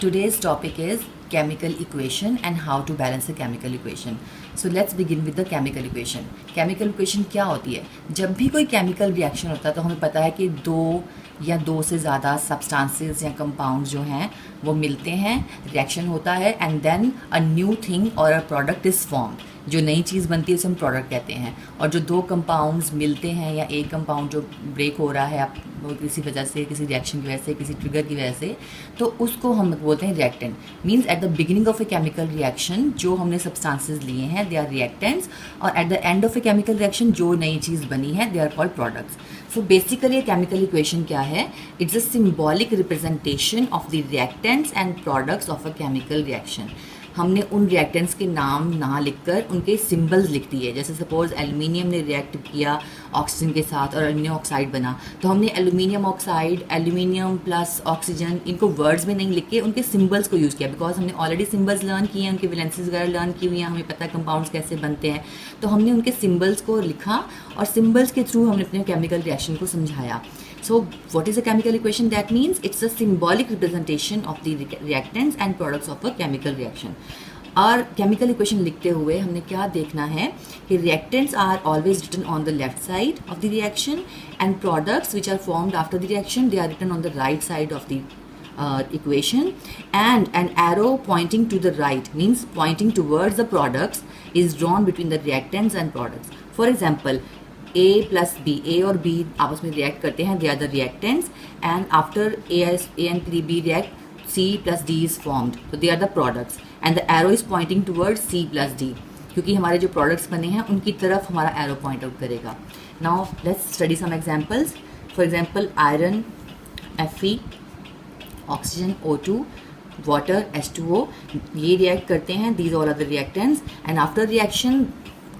Today's topic is chemical equation and how to balance a chemical equation. So let's begin with the chemical equation. Chemical equation क्या होती है? जब भी कोई chemical reaction होता है तो हमें पता है कि दो या दो से ज़्यादा substances या compounds जो हैं वो मिलते हैं, reaction होता है and then a new thing or a product is formed. जो नई चीज़ बनती है उसे हम प्रोडक्ट कहते हैं. और जो दो कंपाउंड्स मिलते हैं या एक कंपाउंड जो ब्रेक हो रहा है वो किसी वजह से, किसी रिएक्शन की वजह से, किसी ट्रिगर की वजह से, तो उसको हम बोलते हैं reactant. Means at the beginning of a chemical reaction जो हमने सब्सटेंसेस लिए हैं दे आर रिएक्टेंट्स, और at the end of a chemical reaction जो नई चीज़ बनी है they are called products. So basically chemical equation क्या है? It's a symbolic representation of the reactants and products of a chemical reaction. हमने उन रिएक्टेंट्स के नाम ना लिखकर उनके सिंबल्स लिख दिए. जैसे सपोज एल्युमिनियम ने रिएक्ट किया ऑक्सीजन के साथ और एल्युमिनियम ऑक्साइड बना, तो हमने aluminium oxide, aluminium plus oxygen, इनको वर्ड्स में नहीं लिख के उनके सिंबल्स को यूज़ किया. बिकॉज हमने ऑलरेडी सिंबल्स लर्न किए हैं, उनके वैलेंसीज वगैरह लर्न की हुई हैं, हमें पता है कंपाउंड्स कैसे बनते हैं, तो हमने उनके सिंबल्स को लिखा और सिंबल्स के थ्रू हमने अपने केमिकल रिएक्शन को समझाया. So what is a chemical equation? That means it's a symbolic representation of the reactants and products of a chemical reaction. और chemical equation लिखते हुए हमने क्या देखना है कि reactants are always written on the left side of the reaction and products which are formed after the reaction they are written on the right side of the equation, and an arrow pointing to the right means pointing towards the products is drawn between the reactants and products. For example, A plus B, A और B आपस में react करते हैं, they are the reactants, and after A and B react, C plus D is formed, so they are the products and the arrow is pointing towards C plus D, क्योंकि हमारे जो products बने हैं उनकी तरफ हमारा एरो पॉइंट आउट करेगा. Now let's study some examples. For example iron Fe, oxygen O2, water H2O, ये रिएक्ट करते हैं, these all are the reactants, and after reaction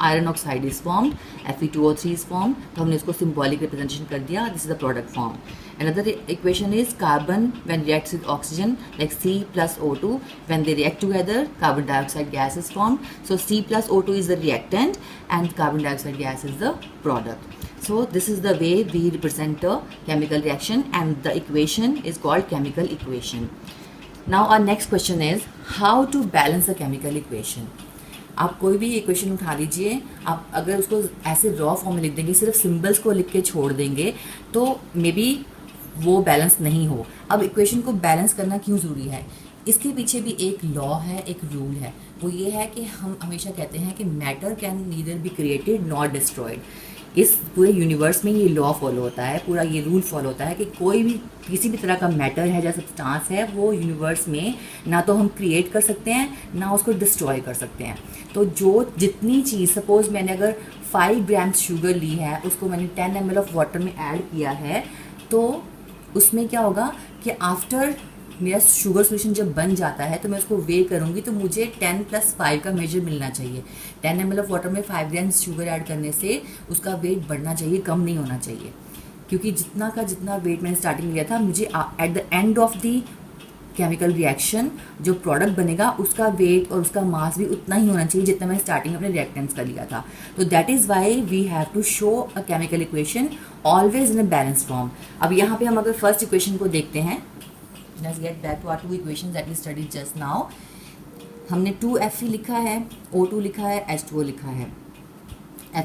iron oxide is formed, Fe2O3 is formed, तो हमने उसको symbolic representation कर दिया, this is the product form. Another equation is carbon when reacts with oxygen, like C plus O2. When they react together, carbon dioxide gas is formed. So C plus O2 is the reactant and carbon dioxide gas is the product. So this is the way we represent a chemical reaction, and the equation is called chemical equation. Now our next question is how to balance a chemical equation. आप कोई भी equation उठा लीजिए, आप अगर उसको ऐसे raw form में लिख देंगे, सिर्फ सिंबल्स को लिख के छोड़ देंगे, तो मे बी वो बैलेंस नहीं हो. अब इक्वेशन को बैलेंस करना क्यों ज़रूरी है? इसके पीछे भी एक लॉ है, एक रूल है. वो ये है कि हम हमेशा कहते हैं कि matter can neither be created not destroyed. इस पूरे यूनिवर्स में ये लॉ फॉलो होता है, पूरा ये रूल फॉलो होता है कि कोई भी किसी भी तरह का मैटर है या सब्सटेंस है वो यूनिवर्स में ना तो हम क्रिएट कर सकते हैं ना उसको डिस्ट्रॉय कर सकते हैं. तो जो जितनी चीज़, सपोज मैंने अगर 5 ग्राम्स शुगर ली है, उसको मैंने 10 ml ऑफ वाटर में ऐड किया है, तो उसमें क्या होगा कि आफ्टर मेरा शुगर सोल्यूशन जब बन जाता है तो मैं उसको वे करूँगी तो मुझे 10 + 5 का मेजर मिलना चाहिए. 10 ml ऑफ वाटर में 5 ग्राम्स शुगर ऐड करने से उसका वेट बढ़ना चाहिए, कम नहीं होना चाहिए. क्योंकि जितना का जितना वेट मैंने स्टार्टिंग में लिया था, मुझे eight the end of the chemical reaction जो प्रोडक्ट बनेगा उसका वेट और उसका मास भी उतना ही होना चाहिए जितना मैंने स्टार्टिंग में अपने रिएक्टेंट्स का लिया था. तो that is why we have to show a chemical equation always in a balance form. अब यहाँ पे हम अगर फर्स्ट इक्वेशन को देखते हैं, let's get back to our 2 equations that we studied just now. हमने 2Fe लिखा है, O2 लिखा है, H2O लिखा है,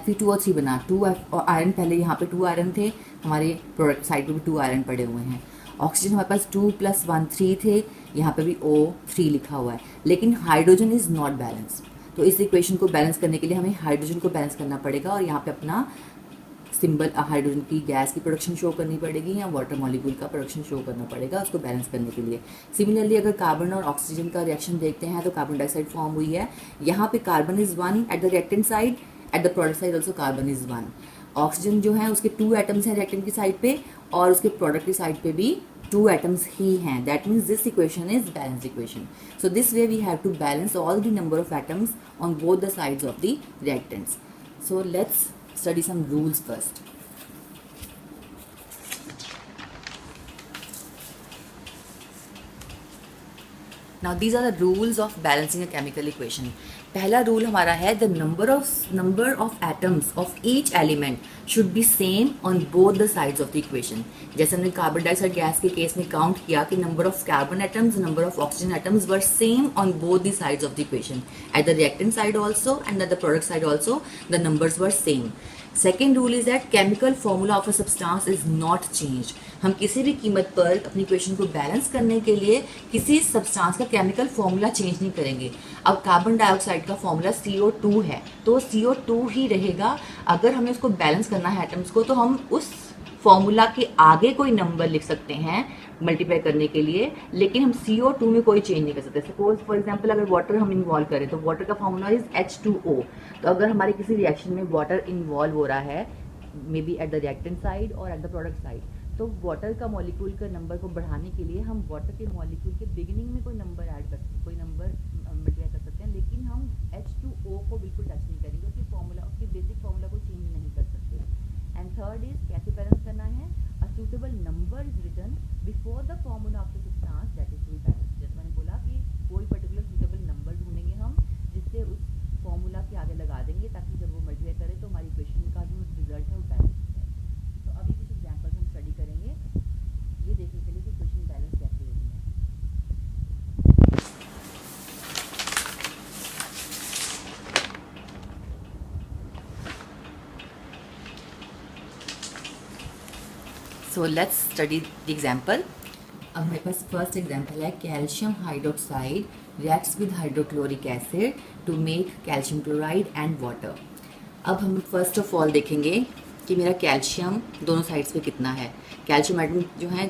Fe2O3 बना. 2 आयरन, पहले यहाँ पे 2 आयरन थे, हमारे प्रोडक्ट साइड पे भी 2 आयरन पड़े हुए हैं. ऑक्सीजन हमारे पास 2 + 1 3 थे, यहाँ पे भी O3 लिखा हुआ है, लेकिन हाइड्रोजन इज़ नॉट बैलेंस. तो इस इक्वेशन को बैलेंस करने के लिए हमें हाइड्रोजन को बैलेंस करना पड़ेगा और यहाँ पे अपना सिंबल हाइड्रोजन की गैस की प्रोडक्शन शो करनी पड़ेगी या वाटर मॉलिक्यूल का प्रोडक्शन शो करना पड़ेगा उसको बैलेंस करने के लिए. सिमिलरली अगर कार्बन और ऑक्सीजन का रिएक्शन देखते हैं तो कार्बन डाइऑक्साइड फॉर्म हुई है, यहाँ पे carbon is 1 eight the reactant side, eight the product side also carbon is 1. Oxygen जो है उसके 2 एटम्स हैं रिएक्टेंट की साइड पे और उसके प्रोडक्ट की साइड पे भी 2 एटम्स ही हैं. That means this equation is balance equation. So this way we have to balance all the number of atoms on both the sides of the reactants. So let's study some rules first. Now these are the rules of balancing a chemical equation. पहला rule हमारा है the number of atoms of each element should be same on both the sides of the equation. जैसे हमने carbon dioxide gas के case में count किया कि number of carbon atoms, number of oxygen atoms were same on both the sides of the equation. Eight the reactant side also and eight the product side also the numbers were same. Second rule is that chemical formula of a substance is not change. हम किसी भी कीमत पर अपनी equation को balance करने के लिए किसी सब्सटेंस का केमिकल फॉर्मूला चेंज नहीं करेंगे. अब कार्बन डाइऑक्साइड का फॉर्मूला CO2 है तो CO2 ही रहेगा. अगर हमें उसको बैलेंस करना है एटम्स को तो हम उस फॉर्मूला के आगे कोई नंबर लिख सकते हैं मल्टीप्लाई करने के लिए, लेकिन हम CO2 में कोई चेंज नहीं कर सकते. सपोज फॉर एग्जांपल अगर वाटर हम इन्वॉल्व करें तो वाटर का फॉर्मूला इज H2O. तो अगर हमारे किसी रिएक्शन में वाटर इन्वॉल्व हो रहा है may be eight the reactant side और एट द प्रोडक्ट साइड, तो वाटर का मॉलिक्यूल का नंबर को बढ़ाने के लिए हम वाटर के मॉलिक्यूल के बिगिनिंग में कोई नंबर ऐड कर सकते, कोई नंबर मल्टीप्लाई कर सकते हैं, लेकिन हम H2O को बिल्कुल टच नहीं करेंगे. उसकी फॉर्मूला, उसकी बेसिक फॉर्मूला को चेंज नहीं कर सकते. एंड थर्ड इज कैसे बैलेंस करना है. A suitable number is written before the formula of the substance that is to be balance. जैसे मैंने बोला कि कोई पर्टिकुलर सूटेबल नंबर ढूंढेंगे हम जिससे उस फॉर्मूला के आगे लगा देंगे ताकि जब वो मल्टीप्लाई करे तो हमारी इक्वेशन का जो रिजल्ट है वो बैलेंस हो जाए. तो अभी कुछ एग्जाम्पल्स हम स्टडी करेंगे ये देखने के लिए कि इक्वेशन बैलेंस कैसे होती है. So let's study the example. अब मेरे पास फर्स्ट एग्जाम्पल है calcium hydroxide reacts with hydrochloric acid to make calcium chloride and water. अब हम फर्स्ट ऑफ ऑल देखेंगे कि मेरा कैल्शियम दोनों साइड्स पे कितना है. कैल्शियम एटम जो है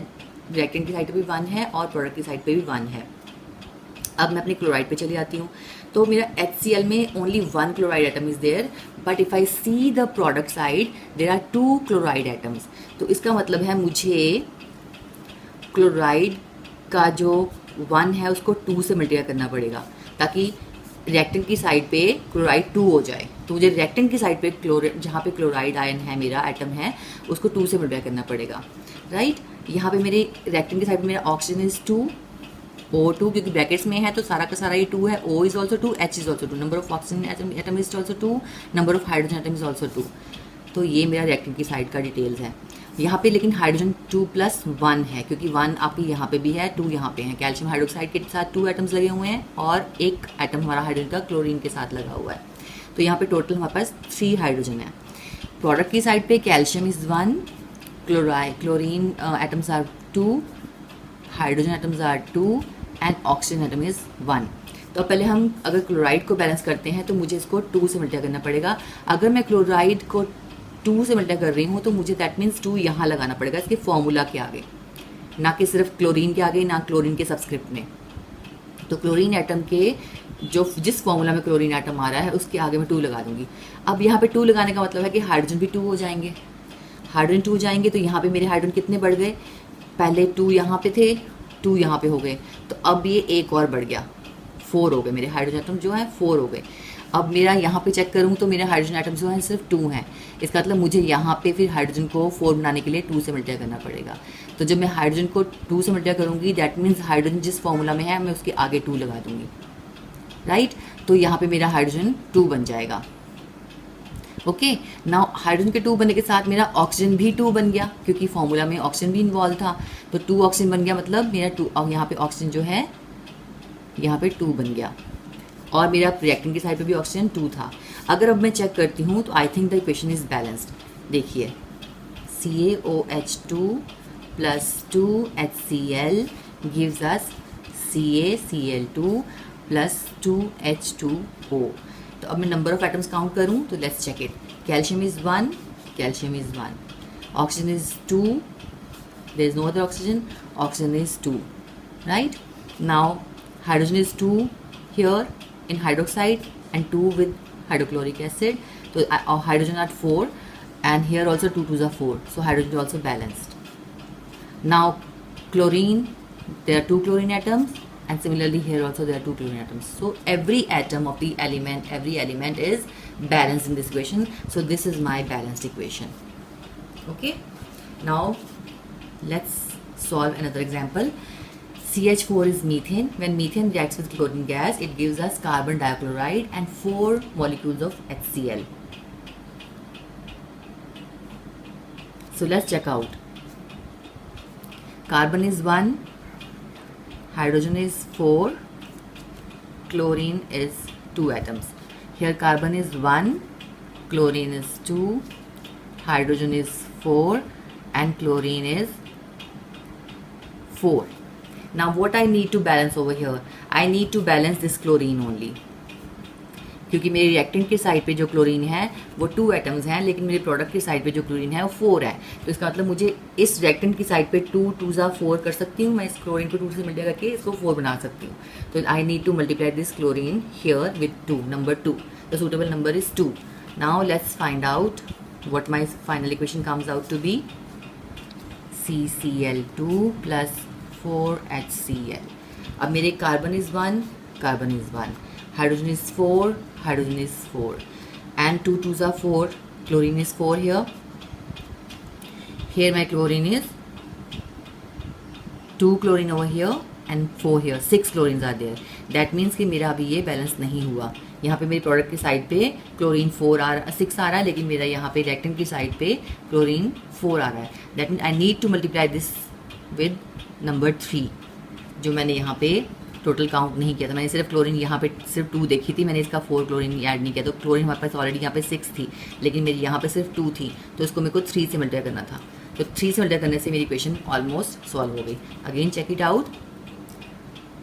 रिएक्टेंट की साइड पे भी 1 है और प्रोडक्ट की साइड पे भी 1 है. अब मैं अपने क्लोराइड पे चली आती हूँ तो मेरा HCl में only 1 chloride atom is there, but if I see the product side there are 2 chloride atoms. तो इसका मतलब है मुझे क्लोराइड का जो 1 है उसको 2 से मल्टीप्लाई करना पड़ेगा ताकि रिएक्टेंट की साइड पे क्लोराइड 2 हो जाए. तो मुझे रिएक्टेंट की साइड पे जहाँ पे क्लोराइड आयन है मेरा एटम है उसको 2 से मल्टीप्लाई करना पड़ेगा. राइट. यहाँ पे मेरे रिएक्टेंट की साइड पे मेरा ऑक्सीजन इज 2, O2 क्योंकि ब्रैकेट्स में है तो सारा का सारा ये 2 है. O is also 2, H is also 2, number of oxygen atom is also 2, number of hydrogen atom is also 2. तो ये मेरा रिएक्टेंट की साइड का डिटेल्स है. यहाँ पे लेकिन हाइड्रोजन 2+1 है क्योंकि 1 आपकी यहाँ पे भी है, 2 यहाँ पे है. कैल्शियम हाइड्रोक्साइड के साथ 2 एटम्स लगे हुए हैं और एक एटम हमारा हाइड्रोजन का क्लोरीन के साथ लगा हुआ है. तो यहाँ पे टोटल हमारे पास 3 हाइड्रोजन है. प्रोडक्ट की साइड पे calcium is 1, chlorine atoms are 2, hydrogen atoms are 2 and oxygen atom is 1. तो पहले हम अगर क्लोराइड को बैलेंस करते हैं तो मुझे इसको 2 से मल्टीप्लाई करना पड़ेगा. अगर मैं क्लोराइड को 2 से मल्टीप्लाई कर रही हूँ तो मुझे दैट मीन्स 2 यहाँ लगाना पड़ेगा इसके फॉर्मूला के आगे, ना कि सिर्फ क्लोरीन के आगे, ना क्लोरीन के सबस्क्रिप्ट में. तो क्लोरीन एटम के जिस फॉर्मूला में क्लोरीन एटम आ रहा है उसके आगे मैं 2 लगा दूंगी. अब यहाँ पे 2 लगाने का मतलब है कि हाइड्रोजन भी 2 हो जाएंगे. हाइड्रोजन 2 जाएंगे तो यहाँ पे मेरे हाइड्रोजन कितने बढ़ गए, पहले 2 यहाँ पे थे, 2 यहाँ पे हो गए, तो अब ये एक और बढ़ गया, 4 हो गए मेरे हाइड्रोजन एटम जो है 4 हो गए. अब मेरा यहाँ पे चेक करूँ तो मेरे हाइड्रोजन एटम जो है सिर्फ 2 हैं. इसका मतलब मुझे यहाँ पे फिर हाइड्रोजन को 4 बनाने के लिए 2 से मल्टीप्लाई करना पड़ेगा. तो जब मैं हाइड्रोजन को 2 से मल्टीप्लाई करूँगी दैट मीन्स हाइड्रोजन जिस फॉर्मूला में है मैं उसके आगे 2 लगा दूँगी. राइट. तो यहाँ पे मेरा हाइड्रोजन 2 बन जाएगा. ओके. नाउ हाइड्रोजन के 2 बनने के साथ मेरा ऑक्सीजन भी 2 बन गया क्योंकि फॉर्मूला में ऑक्सीजन भी इन्वॉल्व था. तो 2 ऑक्सीजन बन गया, मतलब मेरा 2 अब यहाँ पे ऑक्सीजन जो है यहाँ पे 2 बन गया और मेरा रिएक्टेंट की साइड पे भी ऑक्सीजन 2 था. अगर अब मैं चेक करती हूँ तो I think the equation is balanced. देखिए CaOH2 plus 2HCl gives us CaCl2 plus 2H2O. तो अब मैं नंबर ऑफ एटम्स काउंट करूँ तो let's check it. Calcium is 1, calcium is 1, oxygen is 2, there is no other oxygen, oxygen is 2. Right. Now hydrogen is 2 here in hydroxide and 2 with hydrochloric acid. So hydrogen are 4 and here also 2 2s are 4. So hydrogen is also balanced. Now chlorine, there are 2 chlorine atoms and similarly here also there are 2 chlorine atoms. So every atom of the element, every element is balanced in this equation. So this is my balanced equation. Okay. Now let's solve another example. CH4 is methane. When methane reacts with chlorine gas, it gives us carbon dichloride and 4 molecules of HCl. So let's check out. Carbon is 1, hydrogen is 4, chlorine is 2 atoms. Here carbon is 1, chlorine is 2, hydrogen is 4 and chlorine is 4. Now what I need to balance over here? I need to balance this chlorine only. क्योंकि मेरे reactant की side पे जो chlorine है वो 2 atoms हैं, लेकिन मेरे प्रोडक्ट की साइड पे जो क्लोरीन है वो 4 है। तो इसका मतलब मुझे इस रिएक्टेंट की साइड पे 2 2 ज़ा 4 कर सकती हूँ। मैं इस क्लोरीन को 2 से मल्टीप्लाई करके इसको 4 बना सकती हूँ। तो I need to multiply this chlorine here with 2, number 2. The suitable number is 2. Now let's find out what my final equation comes out to be. CCl2 plus 4HCl. अब मेरे carbon is 1, carbon is 1, hydrogen is 4, hydrogen is 4 and 2 2s are 4. Chlorine is 4 here. Here my chlorine is 2 chlorine over here and 4 here. 6 chlorines are there. That means कि मेरा अभी ये balance नहीं हुआ. यहाँ पे मेरी प्रोडक्ट की साइड पे क्लोरीन 6 आ रहा है, लेकिन मेरा यहाँ पे रिएक्टेंट की साइड पे क्लोरीन 4 आ रहा है. That mean I need to multiply this with number 3, जो मैंने यहाँ पे टोटल काउंट नहीं किया था. मैंने सिर्फ क्लोरीन यहाँ पे सिर्फ 2 देखी थी, मैंने इसका 4 क्लोरीन ऐड नहीं किया. तो क्लोरीन हमारे पास ऑलरेडी यहाँ पे 6 थी, लेकिन मेरी यहाँ पे सिर्फ 2 थी, तो इसको मेरे को 3 से मल्टीप्लाई करना था. तो 3 से मल्टीप्लाई करने से मेरी इक्वेशन ऑलमोस्ट सॉल्व हो गई. Again check it out.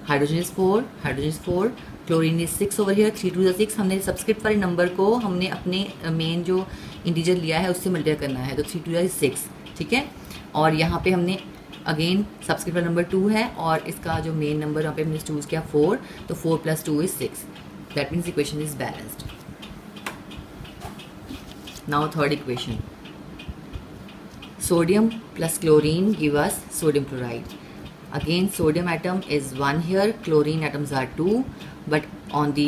Hydrogen is 4, hydrogen is 4, chlorine is 6 over here. 3 2 6. हमने सब्सक्रिप्ट वाले नंबर को हमने अपने मेन जो इंटीजर लिया है उससे मल्टीप्लाई करना है. तो 3 2 6, ठीक है. और यहाँ पे हमने अगेन सब्सक्रिप्ट वाला नंबर 2 है, और इसका जो मेन नंबर यहाँ पे हमने चूज़ किया 4, तो 4 + 2 is 6. That means equation is balanced. Now third equation. Sodium plus chlorine give us sodium chloride. Again sodium atom is 1 here, chlorine atoms are 2, but on the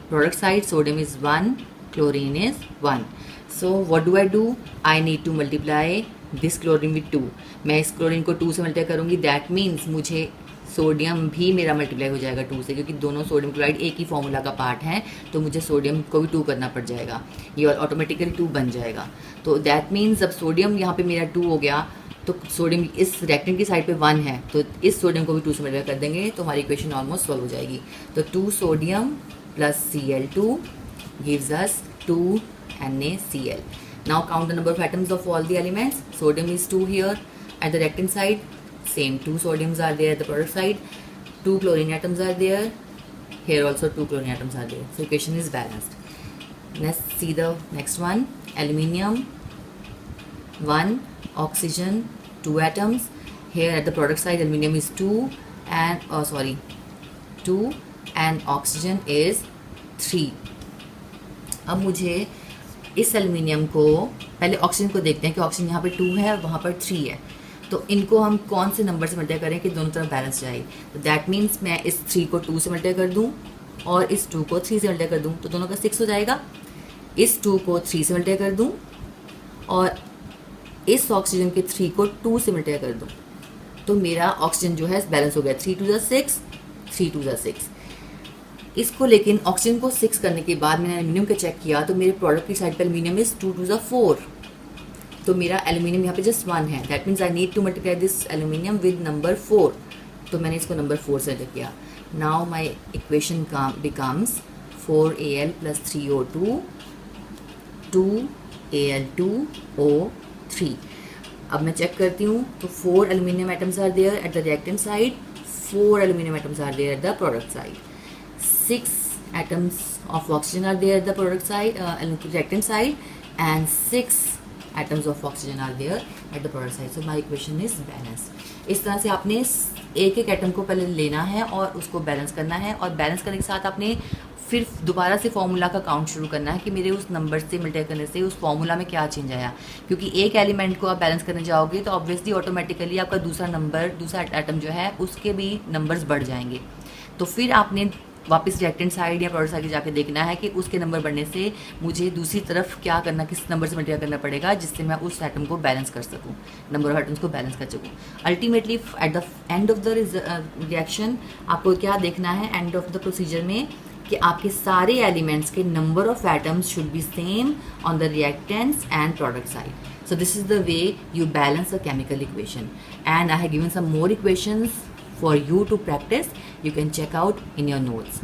product side sodium is 1, chlorine is 1. So what do? I need to multiply this chlorine with 2. मैं इस chlorine को 2 से multiply करूँगी. That means मुझे sodium भी मेरा multiply हो जाएगा 2 से, क्योंकि दोनों सोडियम क्लोराइड एक ही फॉर्मूला का पार्ट है. तो मुझे सोडियम को भी 2 करना पड़ जाएगा, ये ऑटोमेटिकली 2 बन जाएगा. तो दैट मीन्स जब सोडियम यहाँ पे मेरा 2 हो गया, तो सोडियम इस रिएक्टेंट की साइड पे 1 है, तो इस सोडियम को भी 2 से मल्टीप्लाई कर देंगे, तो हमारी इक्वेशन ऑलमोस्ट सॉल्व हो जाएगी. तो 2 sodium plus Cl2 gives us 2 NaCl. Now count the number of atoms of all the elements. Sodium is 2 here eight the reactant side, same 2 sodiums are there at the product side, 2 chlorine atoms are there, here also 2 chlorine atoms are there. So equation is balanced. Let's see the next one. Aluminium 1, oxygen 2 atoms. Here at the product side aluminium is 2 and oxygen is 3. अब मुझे इस aluminium को, पहले oxygen को देखते हैं कि oxygen यहाँ पे 2 है और वहाँ पर 3 है. तो इनको हम कौन से नंबर से मल्टीप्लाई करें कि दोनों तरफ बैलेंस जाए. तो दैट मीन्स मैं इस 3 को 2 से मल्टीप्लाई कर दूँ और इस 2 को 3 से मल्टीप्लाई कर दूँ, तो दोनों का 6 हो जाएगा. इस 2 को 3 से मल्टीप्लाई कर दूँ और इस ऑक्सीजन के 3 को 2 से मल्टीप्लाई कर दूँ, तो मेरा ऑक्सीजन जो है बैलेंस हो गया. 3 2 6, 3 2 6. इसको लेकिन ऑक्सीजन को 6 करने के बाद मैंने एल्यूमिनियम का चेक किया, तो मेरे प्रोडक्ट की साइड पर एल्यूमिनियम इज 2 2 4. तो मेरा एल्यूमिनियम यहाँ पे जस्ट 1 है. That means I need to multiply this aluminium with number 4. तो मैंने इसको नंबर 4 से मल्टीप्लाई किया. Now my equation becomes 4Al + 3O2 2Al2O3. अब मैं चेक करती हूँ, तो 4 aluminium atoms are there at the reactant side, 4 aluminium atoms are there at the product side, 6 atoms of oxygen are there at the product side, reactant side, and 6 atoms of oxygen are there at the product side. So my equation is balanced. इस तरह से आपने एक एक atom को पहले लेना है और उसको बैलेंस करना है, और बैलेंस करने के साथ आपने फिर दोबारा से फॉर्मूला का काउंट शुरू करना है कि मेरे उस नंबर से मल्टीप्लाई करने से उस फॉर्मूला में क्या चेंज आया. क्योंकि एक एलिमेंट को आप बैलेंस करने जाओगे तो ऑब्वियसली ऑटोमेटिकली आपका दूसरा एटम जो है उसके भी नंबर्स बढ़ जाएंगे. तो फिर आपने वापस रिएक्टेंट साइड या प्रोडक्ट साइड जाके देखना है कि उसके नंबर बढ़ने से मुझे दूसरी तरफ क्या करना, किस नंबर से मल्टीप्लाई करना पड़ेगा जिससे मैं उस आइटम को बैलेंस कर सकूँ, नंबर ऑफ आइटम्स को बैलेंस कर सकूँ। Ultimately at the end of the reaction आपको क्या देखना है, एंड ऑफ द प्रोसीजर में, कि आपके सारे एलिमेंट्स के number of atoms should be same on the reactants and product side. So this is the way you balance a chemical equation, and I have given some more equations for you to practice. You can check out in your notes.